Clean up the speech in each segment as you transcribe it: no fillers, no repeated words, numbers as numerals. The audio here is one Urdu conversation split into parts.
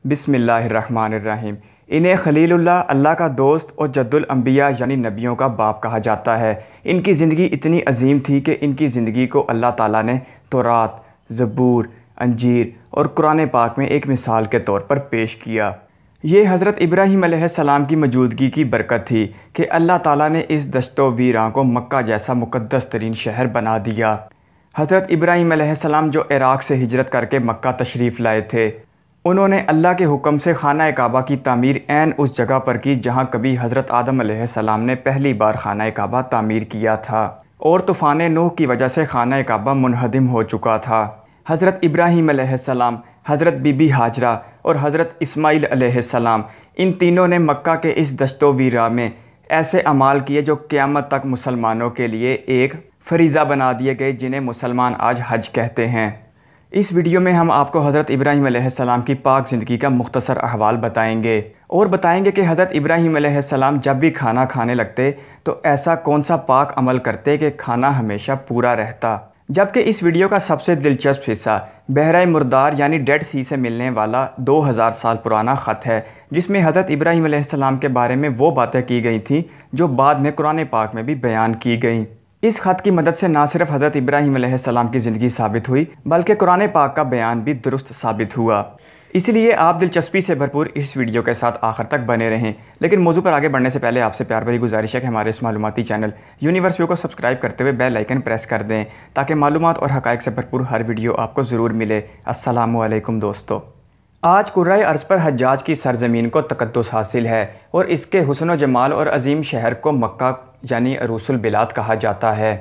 بسم اللہ الرحمن الرحیم۔ انہیں خلیل اللہ، اللہ کا دوست اور جد الانبیاء یعنی نبیوں کا باپ کہا جاتا ہے۔ ان کی زندگی اتنی عظیم تھی کہ ان کی زندگی کو اللہ تعالیٰ نے تورات، زبور، انجیل اور قرآن پاک میں ایک مثال کے طور پر پیش کیا۔ یہ حضرت ابراہیم علیہ السلام کی موجودگی کی برکت تھی کہ اللہ تعالیٰ نے اس دشت و ویراں کو مکہ جیسا مقدس ترین شہر بنا دیا۔ حضرت ابراہیم علیہ السلام جو عراق سے ہجرت کر کے مکہ تشریف لائے تھے، انہوں نے اللہ کے حکم سے خانہ کعبہ کی تعمیر عین اس جگہ پر کی جہاں کبھی حضرت آدم علیہ السلام نے پہلی بار خانہ کعبہ تعمیر کیا تھا، اور طوفان نوح کی وجہ سے خانہ کعبہ منہدم ہو چکا تھا۔ حضرت ابراہیم علیہ السلام، حضرت بی بی ہاجرہ اور حضرت اسماعیل علیہ السلام، ان تینوں نے مکہ کے اس دشت و ویراں میں ایسے اعمال کیے جو قیامت تک مسلمانوں کے لیے ایک فریضہ بنا دیے گئے، جنہیں مسلمان آج حج کہتے ہیں۔ اس ویڈیو میں ہم آپ کو حضرت ابراہیم علیہ السلام کی پاک زندگی کا مختصر احوال بتائیں گے، اور بتائیں گے کہ حضرت ابراہیم علیہ السلام جب بھی کھانا کھانے لگتے تو ایسا کون سا پاک عمل کرتے کہ کھانا ہمیشہ پورا رہتا۔ جبکہ اس ویڈیو کا سب سے دلچسپ حصہ بحیرہ مردار یعنی ڈیڈ سی سے ملنے والا 2000 سال پرانا خط ہے، جس میں حضرت ابراہیم علیہ السلام کے بارے میں وہ باتیں کی گئی تھیں جو بعد میں قرآن پاک میں بھی بیان کی گئیں۔ اس خط کی مدد سے نہ صرف حضرت ابراہیم علیہ السلام کی زندگی ثابت ہوئی بلکہ قرآن پاک کا بیان بھی درست ثابت ہوا۔ اس لیے آپ دلچسپی سے بھرپور اس ویڈیو کے ساتھ آخر تک بنے رہیں۔ لیکن موضوع پر آگے بڑھنے سے پہلے آپ سے پیار بھری گزارش ہے کہ ہمارے اس معلوماتی چینل یونیورس ویو کو سبسکرائب کرتے ہوئے بیل آئیکن پریس کر دیں تاکہ معلومات اور حقائق سے بھرپور ہر ویڈیو آپ کو ضرور ملے۔ السلام علیکم دوستو۔ آج کرۂ ارض پر حجاج کی سرزمین کو تقدس حاصل ہے، اور اس کے حسن و جمال اور عظیم شہر کو مکہ یعنی عروس البلاد کہا جاتا ہے۔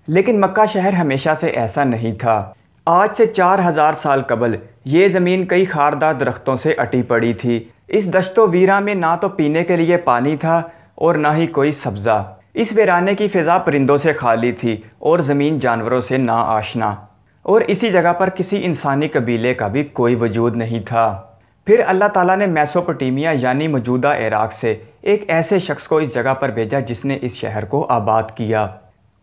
لیکن مکہ شہر ہمیشہ سے ایسا نہیں تھا۔ آج سے 4000 سال قبل یہ زمین کئی خاردار درختوں سے اٹی پڑی تھی۔ اس دشت و ویراں میں نہ تو پینے کے لیے پانی تھا اور نہ ہی کوئی سبزہ۔ اس ویرانے کی فضا پرندوں سے خالی تھی اور زمین جانوروں سے نا آشنا، اور اسی جگہ پر کسی انسانی قبیلے کا بھی کوئی وجود نہیں تھا۔ پھر اللہ تعالیٰ نے میسوپوٹیمیا یعنی موجودہ عراق سے ایک ایسے شخص کو اس جگہ پر بھیجا جس نے اس شہر کو آباد کیا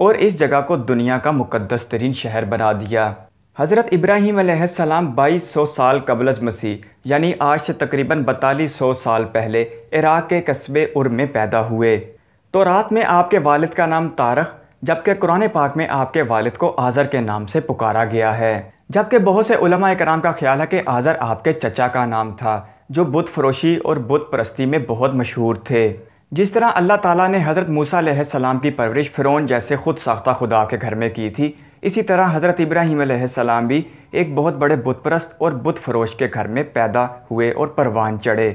اور اس جگہ کو دنیا کا مقدس ترین شہر بنا دیا۔ حضرت ابراہیم علیہ السلام 2200 سال قبل از مسیح یعنی آج سے تقریباً 4200 سال پہلے عراق کے قصبے ار میں پیدا ہوئے۔ تورات میں آپ کے والد کا نام تارخ، جبکہ قرآن پاک میں آپ کے والد کو آزر کے نام سے پکارا گیا ہے، جبکہ بہت سے علماء کرام کا خیال ہے کہ آزر آپ کے چچا کا نام تھا جو بت فروشی اور بت پرستی میں بہت مشہور تھے۔ جس طرح اللہ تعالیٰ نے حضرت موسیٰ علیہ السلام کی پرورش فرعون جیسے خود ساختہ خدا کے گھر میں کی تھی، اسی طرح حضرت ابراہیم علیہ السلام بھی ایک بہت بڑے بت پرست اور بت فروش کے گھر میں پیدا ہوئے اور پروان چڑھے۔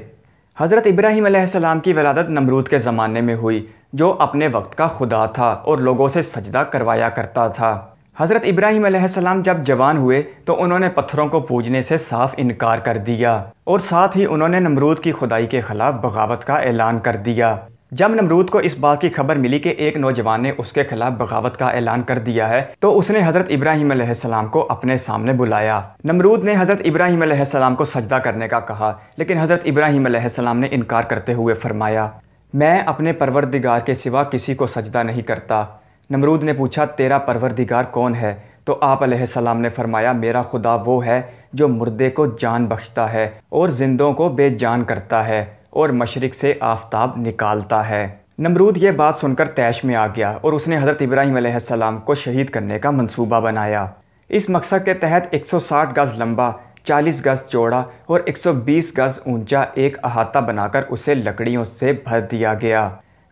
حضرت ابراہیم علیہ السلام کی ولادت نمرود کے زمانے میں ہوئی، جو اپنے وقت کا خدا تھا اور لوگوں سے سجدہ کروایا کرتا تھا۔ حضرت ابراہیم علیہ السلام جب جوان ہوئے تو انہوں نے پتھروں کو پوجنے سے صاف انکار کر دیا، اور ساتھ ہی انہوں نے نمرود کی خدائی کے خلاف بغاوت کا اعلان کر دیا۔ جب نمرود کو اس بات کی خبر ملی کہ ایک نوجوان نے اس کے خلاف بغاوت کا اعلان کر دیا ہے تو اس نے حضرت ابراہیم علیہ السلام کو اپنے سامنے بلایا۔ نمرود نے حضرت ابراہیم علیہ السلام کو سجدہ کرنے کا کہا، لیکن حضرت ابراہیم علیہ السلام نے انکار کرتے ہوئے فرمایا، میں اپنے پروردگار کے سوا کسی کو سجدہ نہیں کرتا۔ نمرود نے پوچھا، تیرا پروردگار کون ہے؟ تو آپ علیہ السلام نے فرمایا، میرا خدا وہ ہے جو مردے کو جان بخشتا ہے اور زندوں کو بے جان کرتا ہے اور مشرق سے آفتاب نکالتا ہے۔ نمرود یہ بات سن کر طیش میں آ گیا اور اس نے حضرت ابراہیم علیہ السلام کو شہید کرنے کا منصوبہ بنایا۔ اس مقصد کے تحت 160 گز لمبا، 40 گز چوڑا اور 120 گز اونچا ایک احاطہ بنا کر اسے لکڑیوں سے بھر دیا گیا۔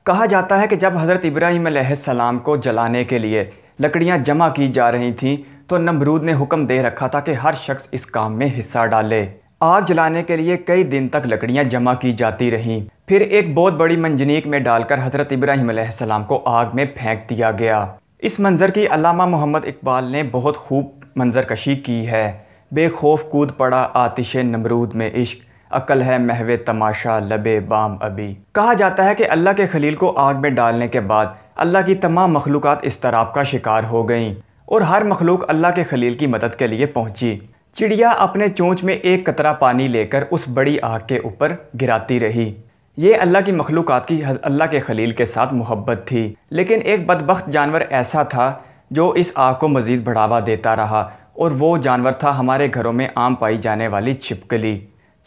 کہا جاتا ہے کہ جب حضرت ابراہیم علیہ السلام کو جلانے کے لیے لکڑیاں جمع کی جا رہی تھیں تو نمرود نے حکم دے رکھا تھا کہ ہر شخص اس کام میں حصہ ڈالے۔ آگ جلانے کے لیے کئی دن تک لکڑیاں جمع کی جاتی رہیں، پھر ایک بہت بڑی منجنیق میں ڈال کر حضرت ابراہیم علیہ السلام کو آگ میں پھینک دیا گیا۔ اس منظر کی علامہ محمد اقبال نے بہت خوب منظر کشی کی ہے۔ بے خوف کود پڑا آتش نمرود میں عشق، عقل ہے محو تماشا لبے بام ابھی۔ کہا جاتا ہے کہ اللہ کے خلیل کو آگ میں ڈالنے کے بعد اللہ کی تمام مخلوقات اضطراب کا شکار ہو گئیں اور ہر مخلوق اللہ کے خلیل کی مدد کے لیے پہنچی۔ چڑیا اپنے چونچ میں ایک قطرہ پانی لے کر اس بڑی آگ کے اوپر گراتی رہی۔ یہ اللہ کی مخلوقات کی اللہ کے خلیل کے ساتھ محبت تھی، لیکن ایک بدبخت جانور ایسا تھا جو اس آگ کو مزید بڑھاوا دیتا رہا، اور وہ جانور تھا ہمارے گھروں میں عام پائی جانے والی چھپکلی۔